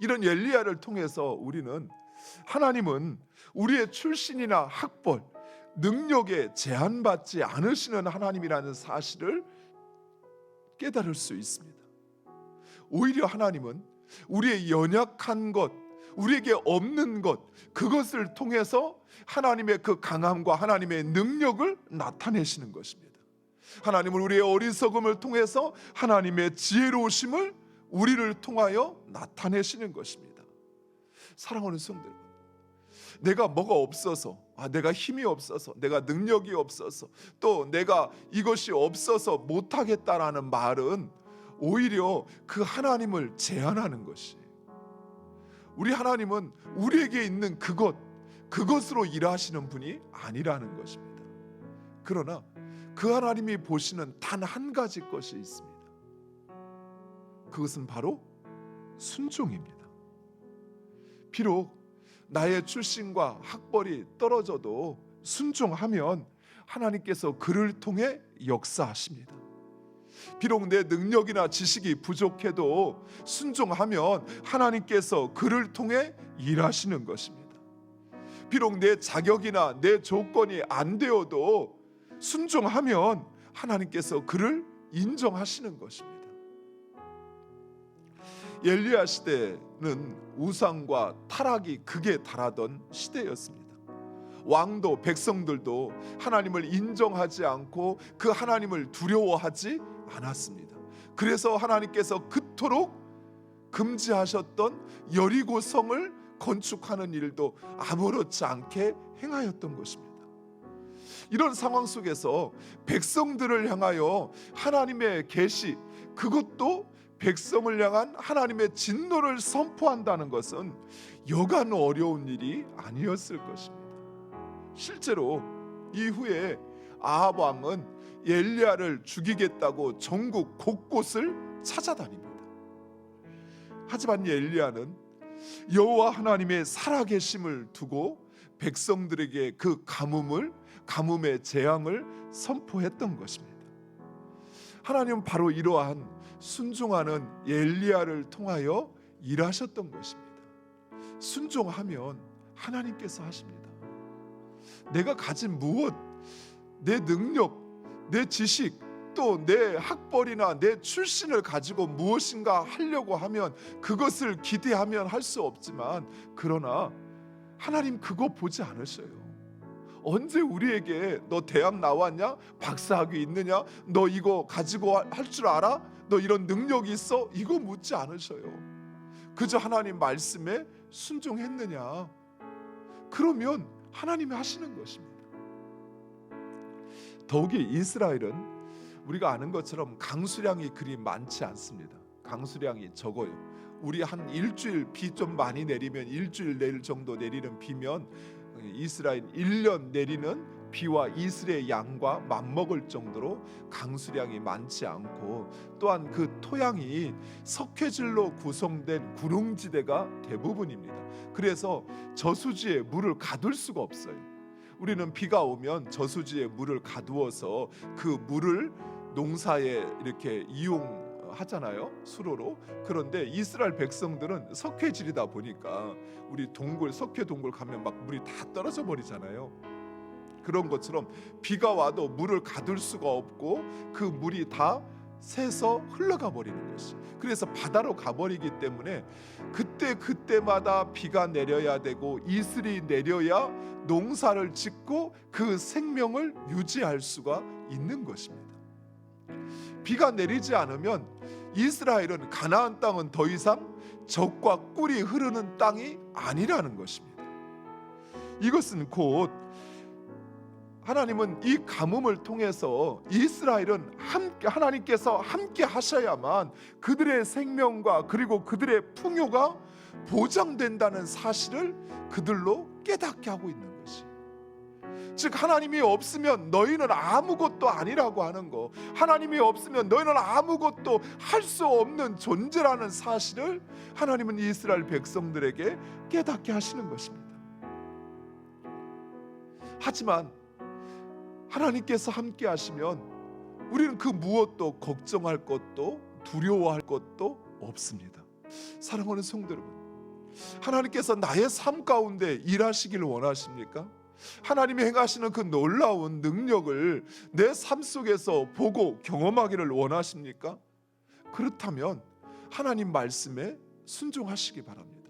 이런 엘리야를 통해서 우리는 하나님은 우리의 출신이나 학벌, 능력에 제한받지 않으시는 하나님이라는 사실을 깨달을 수 있습니다. 오히려 하나님은 우리의 연약한 것, 우리에게 없는 것, 그것을 통해서 하나님의 그 강함과 하나님의 능력을 나타내시는 것입니다. 하나님은 우리의 어리석음을 통해서 하나님의 지혜로우심을 우리를 통하여 나타내시는 것입니다. 사랑하는 성도 여러분, 내가 뭐가 없어서, 내가 힘이 없어서, 내가 능력이 없어서, 또 내가 이것이 없어서 못하겠다라는 말은 오히려 그 하나님을 제한하는 것이에요. 우리 하나님은 우리에게 있는 그것으로 일하시는 분이 아니라는 것입니다. 그러나 그 하나님이 보시는 단 한 가지 것이 있습니다. 그것은 바로 순종입니다. 비록 나의 출신과 학벌이 떨어져도 순종하면 하나님께서 그를 통해 역사하십니다. 비록 내 능력이나 지식이 부족해도 순종하면 하나님께서 그를 통해 일하시는 것입니다. 비록 내 자격이나 내 조건이 안 되어도 순종하면 하나님께서 그를 인정하시는 것입니다. 엘리야 시대는 우상과 타락이 극에 달하던 시대였습니다. 왕도 백성들도 하나님을 인정하지 않고 그 하나님을 두려워하지 않았습니다. 그래서 하나님께서 그토록 금지하셨던 여리고성을 건축하는 일도 아무렇지 않게 행하였던 것입니다. 이런 상황 속에서 백성들을 향하여 하나님의 계시, 그것도 백성을 향한 하나님의 진노를 선포한다는 것은 여간 어려운 일이 아니었을 것입니다. 실제로 이후에 아합 왕은 엘리야를 죽이겠다고 전국 곳곳을 찾아다닙니다. 하지만 엘리야는 여호와 하나님의 살아계심을 두고 백성들에게 그 가뭄의 재앙을 선포했던 것입니다. 하나님은 바로 이러한 순종하는 엘리야를 통하여 일하셨던 것입니다. 순종하면 하나님께서 하십니다. 내가 가진 무엇, 내 능력, 내 지식, 또 내 학벌이나 내 출신을 가지고 무엇인가 하려고 하면 그것을 기대하면 할 수 없지만, 그러나 하나님 그거 보지 않으셔요. 언제 우리에게 너 대학 나왔냐? 박사학위 있느냐? 너 이거 가지고 할 줄 알아? 너 이런 능력이 있어? 이거 묻지 않으셔요. 그저 하나님 말씀에 순종했느냐? 그러면 하나님이 하시는 것입니다. 더욱이 이스라엘은 우리가 아는 것처럼 강수량이 그리 많지 않습니다. 강수량이 적어요. 우리 한 일주일 비 좀 많이 내리면, 일주일 내릴 정도 내리는 비면 이스라엘 1년 내리는 비와 이슬의 양과 맞먹을 정도로 강수량이 많지 않고, 또한 그 토양이 석회질로 구성된 구릉지대가 대부분입니다. 그래서 저수지에 물을 가둘 수가 없어요. 우리는 비가 오면 저수지에 물을 가두어서 그 물을 농사에 이렇게 이용하잖아요, 수로로. 그런데 이스라엘 백성들은 석회질이다 보니까 우리 동굴, 석회 동굴 가면 막 물이 다 떨어져 버리잖아요. 그런 것처럼 비가 와도 물을 가둘 수가 없고 그 물이 다 새서 흘러가 버리는 것이. 그래서 바다로 가버리기 때문에 그때마다 비가 내려야 되고 이슬이 내려야 농사를 짓고 그 생명을 유지할 수가 있는 것입니다. 비가 내리지 않으면 이스라엘은, 가나안 땅은 더 이상 젖과 꿀이 흐르는 땅이 아니라는 것입니다. 이것은 곧 하나님은 이 가뭄을 통해서 이스라엘은 하나님께서 함께 하셔야만 그들의 생명과 그리고 그들의 풍요가 보장된다는 사실을 그들로 깨닫게 하고 있는 것이. 즉 하나님이 없으면 너희는 아무것도 아니라고 하는 거, 하나님이 없으면 너희는 아무것도 할 수 없는 존재라는 사실을 하나님은 이스라엘 백성들에게 깨닫게 하시는 것입니다. 하지만 하나님께서 함께 하시면 우리는 그 무엇도 걱정할 것도 두려워할 것도 없습니다. 사랑하는 성도 여러분, 하나님께서 나의 삶 가운데 일하시기를 원하십니까? 하나님이 행하시는 그 놀라운 능력을 내 삶 속에서 보고 경험하기를 원하십니까? 그렇다면 하나님 말씀에 순종하시기 바랍니다.